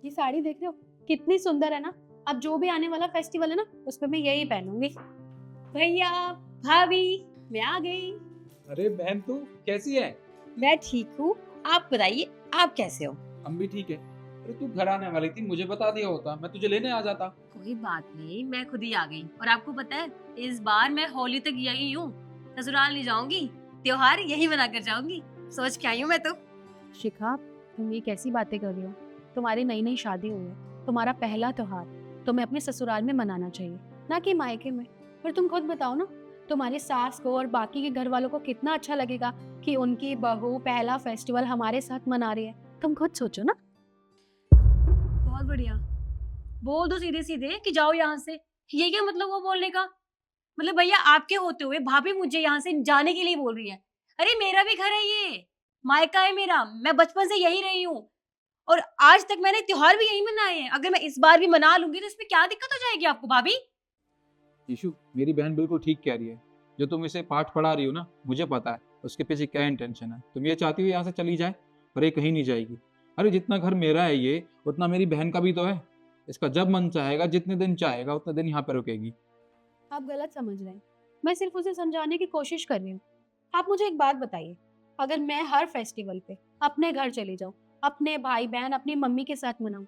ये साड़ी देख रहे हो कितनी सुंदर है ना। अब जो भी आने वाला फेस्टिवल है ना उसमें मैं यही पहनूंगी। भैया, भाभी, मैं आ गई। अरे बहन तू कैसी है? मैं ठीक हूँ, आप बताइए आप कैसे हो? हम भी ठीक है। अरे तू घर आने वाली थी, मुझे बता दिया होता, मैं तुझे लेने आ जाता। कोई बात नहीं, मैं खुद ही आ गई। और आपको पता है इस बार मैं होली तक यही हूँ, ससुराल नहीं जाऊंगी, त्योहार यही मना कर जाऊंगी। सोच के आई हूँ मैं तो। शिखा, तुम ये कैसी बातें कर रही हो? तुम्हारी नई नई शादी हुई है, तुम्हारा पहला त्योहार तुम्हें अपने ससुराल में मनाना चाहिए, ना कि मायके में। पर तुम खुद बताओ ना, तुम्हारी सास को और बाकी के घर वालों को कितना अच्छा लगेगा कि उनकी बहू पहला फेस्टिवल हमारे साथ मना रही है। तुम खुद सोचो ना। बहुत बढ़िया, बोल दो सीधे सीधे कि जाओ यहाँ से। ये क्या मतलब वो बोलने का? मतलब भैया आपके होते हुए भाभी मुझे यहाँ से जाने के लिए बोल रही है। अरे मेरा भी घर है ये, मायका है मेरा, मैं बचपन से यही रही हूँ और आज तक मैंने त्योहार भी यही मनाए हैं। अगर मैं इस बार भी मना लूंगी तो इसमें क्या दिक्कत हो जाएगी आपको भाभी? ईशु, मेरी बहन बिल्कुल ठीक कह रही है। जो तुम इसे पाठ पढ़ा रही हो ना, मुझे पता है उसके पीछे क्या इंटेंशन है। तुम ये चाहती हो यहाँ से चली जाए, पर ये कहीं नहीं जाएगी। अरे जितना घर मेरा है ये, उतना मेरी बहन का भी तो है। इसका जब मन चाहेगा, जितने दिन चाहेगा, उतने दिन यहाँ पे रुकेगी। आप गलत समझ रहे हैं, मैं सिर्फ उसे समझाने की कोशिश कर रही हूँ। आप मुझे एक बात बताइए, अगर मैं हर फेस्टिवल पे अपने घर चली जाऊँ, अपने भाई बहन अपनी मम्मी के साथ मनाऊं,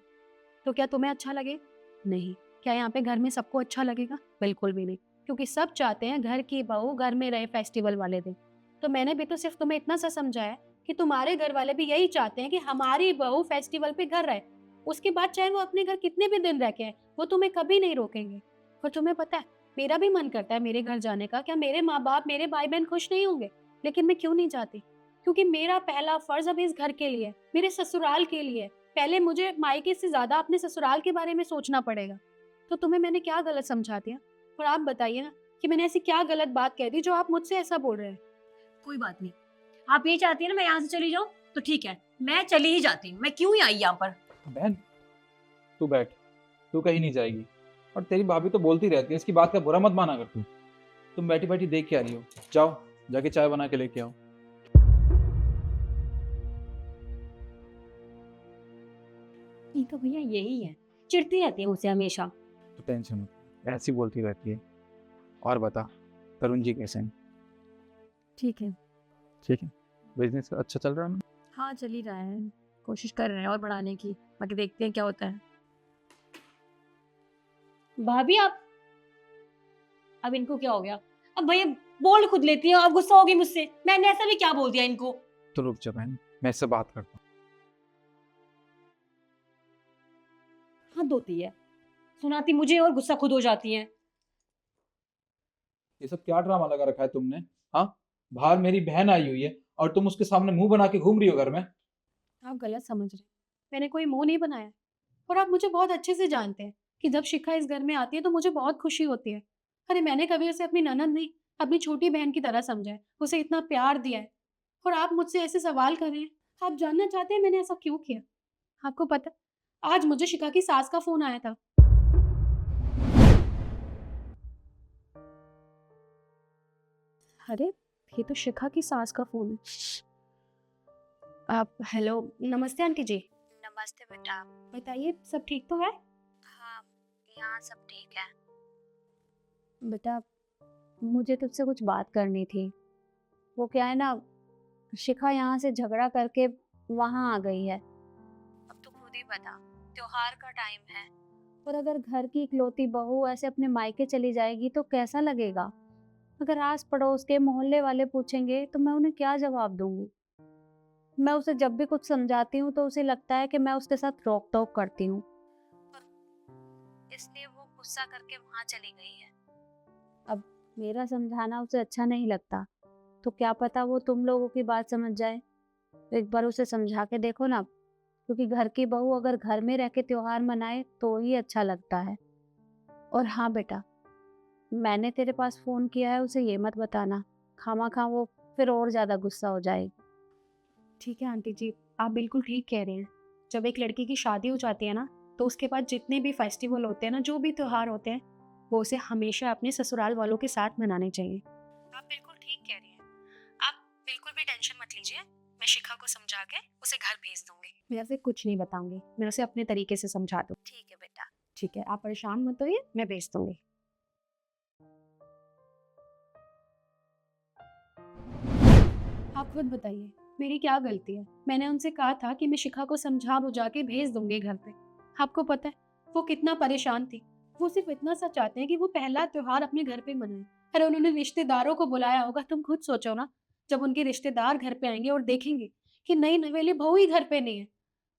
तो क्या तुम्हें अच्छा लगे? नहीं। क्या यहाँ पे घर में सबको अच्छा लगेगा? बिल्कुल भी नहीं, क्योंकि सब चाहते हैं घर की बहू घर में रहे फेस्टिवल वाले दिन। तो मैंने भी तो सिर्फ तुम्हें इतना सा समझाया कि तुम्हारे घर वाले भी यही चाहते हैं कि हमारी बहू फेस्टिवल पे घर रहे। उसके बाद चाहे वो अपने घर कितने भी दिन रह के आए, वो तुम्हें कभी नहीं रोकेंगे। और तुम्हें पता है, मेरा भी मन करता है मेरे घर जाने का। क्या मेरे माँ बाप मेरे भाई बहन खुश नहीं होंगे? लेकिन मैं क्यों नहीं जाती? क्योंकि मेरा पहला फर्ज अब इस घर के लिए है, मेरे ससुराल के लिए है। पहले मुझे मायके से ज्यादा अपने ससुराल के बारे में सोचना पड़ेगा। तो तुम्हें मैंने क्या गलत समझा दिया? और आप बताइए ना कि मैंने ऐसी क्या गलत बात कह दी जो आप मुझसे ऐसा बोल रहे हैं? कोई बात नहीं, आप ये चाहती है ना मैं यहाँ से चली जाऊँ, तो ठीक है, मैं चली ही जाती हूँ। मैं क्यों ही आई यहाँ पर? बहन तू बैठ, तू कहीं नहीं जाएगी। और तेरी भाभी तो बोलती रहती है, इसकी बात का बुरा मत माना कर तू। तुम बैठी बैठी देख के आ रही हो, जाओ जाके चाय बना के लेके आओ। ये तो भैया यही है, चिढ़ती रहती है मुझसे हमेशा। तो टेंशन मत, ऐसी बोलती रहती है। और बता, तरुण जी कैसे हैं? ठीक है। ठीक है। बिजनेस अच्छा चल रहा है ना? हाँ चल ही रहा है, कोशिश कर रहे हैं और बढ़ाने की, बाकी देखते हैं क्या होता है। भाभी आप, अब इनको क्या हो गया? अब भैया बोल खुद लेती है, अब गुस्सा होगी मुझसे। मैंने ऐसा भी क्या बोल दिया इनको? तो रुक जा बहन, मैं इससे बात करता हूँ। हद होती है, सुनाती मुझे और गुस्सा खुद हो जाती है। ये सब क्या ड्रामा लगा रखा है तुमने? हाँ, बाहर मेरी बहन आई हुई है और तुम उसके सामने मुंह बना के घूम रही हो घर में। आप गलत समझ रहे हैं, मैंने कोई मुंह नहीं बनाया। और आप मुझे बहुत अच्छे से जानते हैं कि जब शिखा इस घर में आती है तो मुझे बहुत खुशी होती है। अरे मैंने कभी उसे अपनी ननद नहीं, अपनी छोटी बहन की तरह समझा है, उसे इतना प्यार दिया है। और आप मुझसे ऐसे सवाल कर रहे हैं, आप जानना चाहते हैं मैंने ऐसा क्यों किया? आपको पता, आज मुझे शिखा की सास का फोन आया था। अरे ये तो शिखा की सास का फोन है। आप हेलो, नमस्ते आंटी जी। नमस्ते बेटा। बताइए सब ठीक तो है? हाँ, यहाँ सब ठीक है। बेटा मुझे तुझसे कुछ बात करनी थी। वो क्या है ना, शिखा यहाँ से झगड़ा करके वहाँ आ गई है। अब तू खुद ही बता, त्योहार का टाइम है। और अगर घर की इकलौती बहू ऐसे अपने मायके चली जाएगी तो कैसा लगेगा? अगर आस पड़ोस के मोहल्ले वाले पूछेंगे तो मैं उन्हें क्या जवाब दूंगी? मैं उसे जब भी कुछ समझाती हूँ तो उसे लगता है कि मैं उसके साथ रोक टोक करती हूँ। इसलिए वो गुस्सा करके वहाँ चली गई है। अब मेरा समझाना उसे अच्छा नहीं लगता, तो क्या पता वो तुम लोगों की बात समझ जाए। तो एक बार उसे समझा के देखो ना, क्योंकि घर की बहू अगर घर में रह के त्योहार मनाए तो ही अच्छा लगता है। और हाँ बेटा, मैंने तेरे पास फोन किया है उसे ये मत बताना, खामा वो फिर और ज्यादा गुस्सा हो जाएगी। ठीक है आंटी जी, आप बिल्कुल ठीक कह रहे हैं। जब एक लड़की की शादी हो जाती है ना, तो उसके बाद जितने भी फेस्टिवल होते हैं ना, जो भी त्योहार होते हैं, वो उसे हमेशा अपने ससुराल वालों के साथ मनाने चाहिए। आप बिल्कुल ठीक कह रही हैं। आप बिल्कुल भी टेंशन मत लीजिए, मैं शिखा को समझा के उसे घर भेज दूंगी। मैं उसे कुछ नहीं बताऊंगी, मैं उसे अपने तरीके से समझा दूँ। ठीक है बेटा। ठीक है, आप परेशान मत होइए, मैं भेज दूंगी। आप खुद बताइए, मेरी क्या गलती है? मैंने उनसे कहा था कि मैं शिखा को समझा बुझा के भेज दूंगी घर पे। आपको पता है वो कितना परेशान थी। वो सिर्फ इतना सा चाहते हैं कि वो पहला त्योहार अपने घर पे मनाए। अरे उन्होंने रिश्तेदारों को बुलाया होगा, तुम खुद सोचो ना। जब उनके रिश्तेदार घर पे आएंगे और देखेंगे कि नई नवेली बहू ही घर पे नहीं है,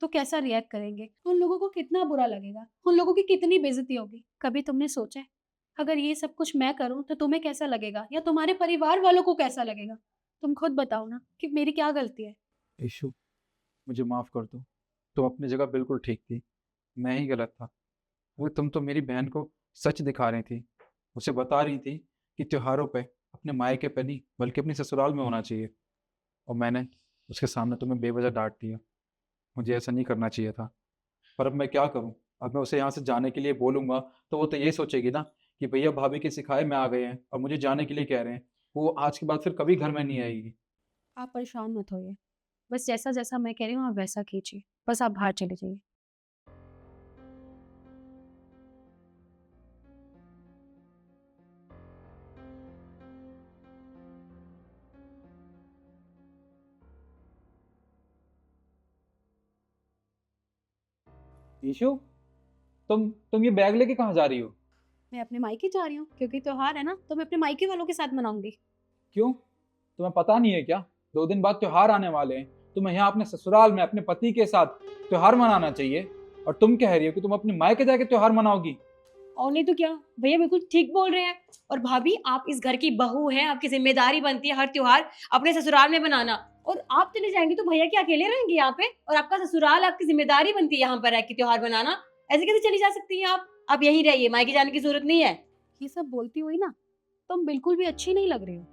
तो कैसा रिएक्ट करेंगे? उन लोगों को कितना बुरा लगेगा, उन लोगों की कितनी बेइज्जती होगी। कभी तुमने सोचा है अगर ये सब कुछ मैं करूं तो तुम्हें कैसा लगेगा, या तुम्हारे परिवार वालों को कैसा लगेगा? तुम खुद बताओ ना कि मेरी क्या गलती है। ईशु, मुझे माफ़ कर दो। तुम अपनी जगह बिल्कुल ठीक थी, मैं ही गलत था। वो तुम तो मेरी बहन को सच दिखा रही थी, उसे बता रही थी कि त्योहारों पे अपने मायके पे नहीं बल्कि अपने ससुराल में होना चाहिए, और मैंने उसके सामने तुम्हें बेवजह डांट दिया। मुझे ऐसा नहीं करना चाहिए था। पर अब मैं क्या करूं? अब मैं उसे यहाँ से जाने के लिए बोलूंगा तो वो तो ये सोचेगी ना कि भैया भाभी के सिखाए में आ गए हैं और मुझे जाने के लिए कह रहे हैं। वो आज के बाद फिर कभी घर में नहीं आएगी। आप परेशान मत होइए, बस जैसा जैसा मैं कह रही हूँ आप वैसा कीजिए। बस आप बाहर चले जाइए। ईशु, तुम ये बैग लेके कहाँ जा रही हो? मैं अपने मायके जा रही हूँ क्योंकि त्योहार है ना, तो मैं अपने मायके वालों के साथ मनाऊंगी। क्यों? तुम्हें पता नहीं है क्या? 2 दिन बाद त्योहार आने वाले हैं। तुम्हें यहाँ अपने ससुराल में अपने पति के साथ त्योहार मनाना चाहिए, और तुम कह रही हो कि तुम अपने मायके जाके त्योहार मनाओगी। और नहीं तो क्या, भैया बिल्कुल ठीक बोल रहे हैं। और भाभी, आप इस घर की बहू हैं, आपकी जिम्मेदारी बनती है हर त्योहार अपने ससुराल में बनाना। और आप चले जाएंगे तो भैया क्या अकेले रहेंगे यहाँ पे? और आपका ससुराल, आपकी जिम्मेदारी बनती है यहाँ पर रह के त्योहार बनाना। ऐसे कैसे चली जा सकती हैं आप यहीं रहिए, मायके जाने की जरूरत नहीं है। ये सब बोलती हुई ना तुम बिल्कुल भी अच्छी नहीं लग रही हो,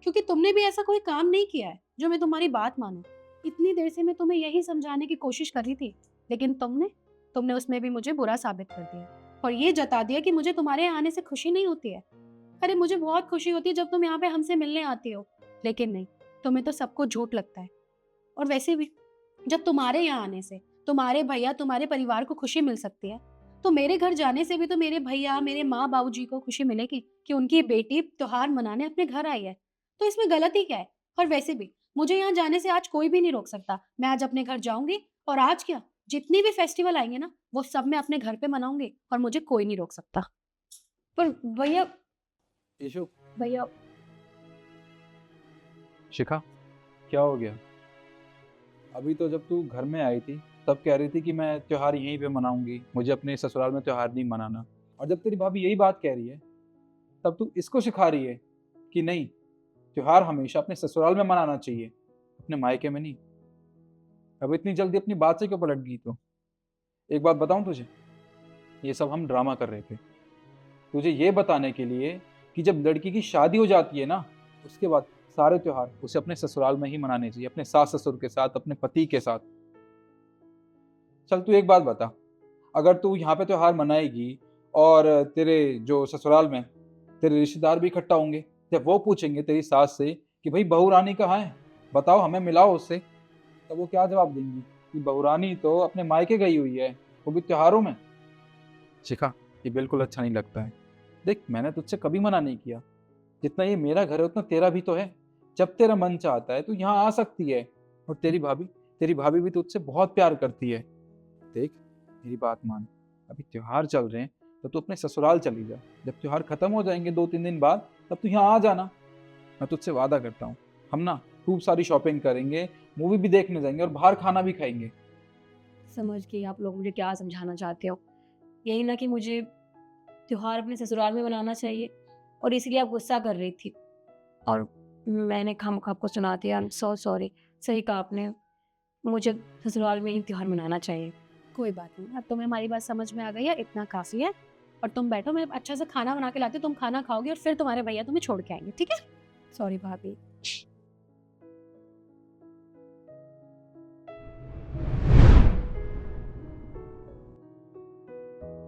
क्योंकि तुमने भी ऐसा कोई काम नहीं किया है जो मैं तुम्हारी बात मानूं। इतनी देर से मैं तुम्हें यही समझाने की कोशिश कर रही थी, लेकिन तुमने उसमें भी मुझे बुरा साबित कर दिया और ये जता दिया कि मुझे तुम्हारे यहाँ आने से खुशी नहीं होती है। अरे मुझे बहुत खुशी होती है जब तुम यहाँ पे हमसे मिलने आती हो, लेकिन नहीं, तुम्हें तो सब कुछ झूठ लगता है। और वैसे भी जब तुम्हारे यहाँ आने से तुम्हारे भैया तुम्हारे परिवार को खुशी मिल सकती है, तो मेरे घर जाने से भी तो मेरे भैया मेरे माँ बाबू जी को खुशी मिलेगी कि उनकी बेटी त्योहार मनाने अपने घर आई है। तो इसमें गलती क्या है? और वैसे भी मुझे यहाँ जाने से आज कोई भी नहीं रोक सकता। मैं आज अपने घर जाऊंगी, और आज क्या, जितनी भी फेस्टिवल आएंगे ना वो सब मैं अपने घर पे मनाऊंगी, और मुझे कोई नहीं रोक सकता। पर भैया, ईशु, भैया शिखा, क्या हो गया? अभी तो जब तू घर में आई थी तब कह रही थी कि मैं त्योहार यहीं पे मनाऊंगी, मुझे अपने ससुराल में त्योहार नहीं मनाना। और जब तेरी भाभी यही बात कह रही है तब तू इसको सिखा रही है कि नहीं, त्योहार हमेशा अपने ससुराल में मनाना चाहिए, अपने मायके में नहीं। अब इतनी जल्दी अपनी बात से क्यों पलट गई? तो एक बात बताऊं तुझे, ये सब हम ड्रामा कर रहे थे तुझे ये बताने के लिए कि जब लड़की की शादी हो जाती है ना, उसके बाद सारे त्योहार उसे अपने ससुराल में ही मनाने चाहिए, अपने सास ससुर के साथ, अपने पति के साथ। चल तू एक बात बता, अगर तू यहाँ पे त्योहार मनाएगी और तेरे जो ससुराल में तेरे रिश्तेदार भी इकट्ठा होंगे, जब वो पूछेंगे तेरी सास से कि भाई बहू रानी कहाँ है, बताओ हमें मिलाओ उससे, तो वो क्या जवाब देंगी? कि बहू रानी तो अपने मायके गई हुई है, वो भी त्योहारों में। शिखा, ये बिल्कुल अच्छा नहीं लगता है। देख, मैंने तुझसे कभी मना नहीं किया, जितना ये मेरा घर है उतना तेरा भी तो है। जब तेरा मन चाहता है तू यहाँ आ सकती है, और तेरी भाभी भी तुझसे बहुत प्यार करती है। देख, मेरी बात मान, अभी त्योहार चल रहे हैं तो तू अपने ससुराल चली जा। जब त्योहार खत्म हो जाएंगे 2-3 दिन बाद, तब तू यहाँ आ जाना। मैं तुझसे वादा करता हूँ, हम ना खूब सारी शॉपिंग करेंगे, मूवी भी देखने जाएंगे और बाहर खाना भी खाएंगे। समझ गई आप लोग मुझे क्या समझाना चाहते हो। यही ना कि मुझे त्योहार अपने ससुराल में मनाना चाहिए, और इसलिए आप गुस्सा कर रही थी और मैंने खामखा आपको सुना दिया। I am so sorry. सही कहा आपने, मुझे ससुराल में ही त्योहार मनाना चाहिए। कोई बात नहीं, अब तुम्हें हमारी बात समझ में आ गई है, इतना काफी है। और तुम बैठो, मैं अच्छा सा खाना बना के लाती हूँ, तुम खाना खाओगे और फिर तुम्हारे भैया तुम्हें छोड़ के आएंगे, ठीक है? सॉरी भाभी।